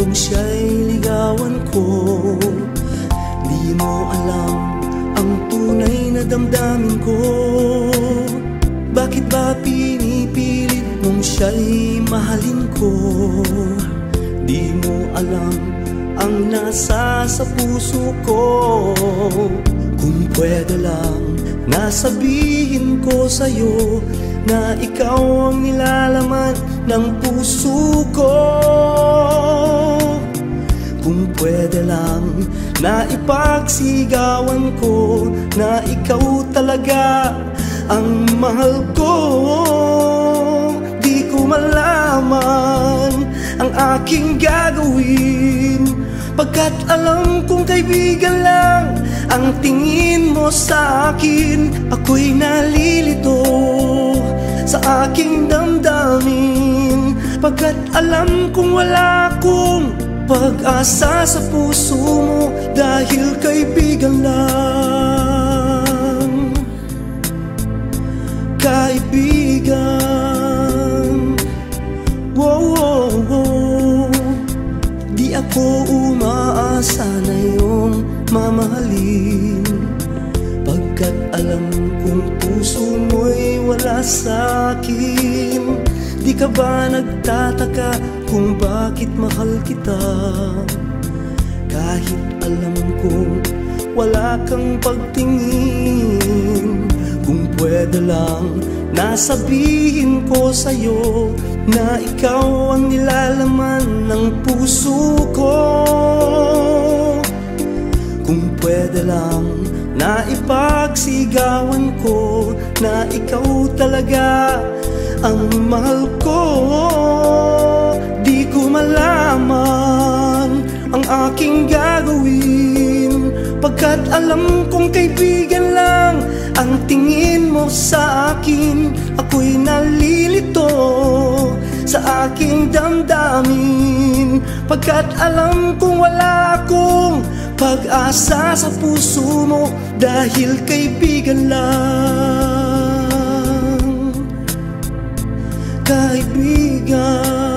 mong siya'y ligawan ko. Di mo alam ang tunay na damdamin ko. Bakit ba pinipilit mong siya'y mahalin ko? Di mo alam ang nasa sa puso ko. Kung pwede lang, nasabihin ko sa'yo na ikaw ang nilalaman ng puso ko. Kung pwede lang, na ipagsigawan ko na ikaw talaga ang mahal ko. Di ko malaman ang aking gagawin, pagkat alam kong kaibigan lang ang tingin mo sa akin. Ako'y nalilito sa aking damdamin, pagkat alam kong wala akong pag-asa sa puso mo, dahil kaibigan lang. Kaibigan, wow, wow, wow. Di ako umaasa na iyong mamahalin, pagkat alam kong puso mo'y wala sa'kin. Di ka ba nagtataka kung bakit mahal kita, kahit alam kong wala kang pagtingin? Kung pwede lang, nasabihin ko sa'yo na ikaw ang nilalaman ng puso ko. Kung pwede lang, na ipagsigawan ko na ikaw talaga ang mahal ko. Di ko malaman ang aking gagawin, pagkat alam kong kaibigan lang ang tingin mo sa akin. Ako'y nalilito sa aking damdamin, pagkat alam kong wala akong pag-asa sa puso mo, dahil kaibigan lang. Kaibigan,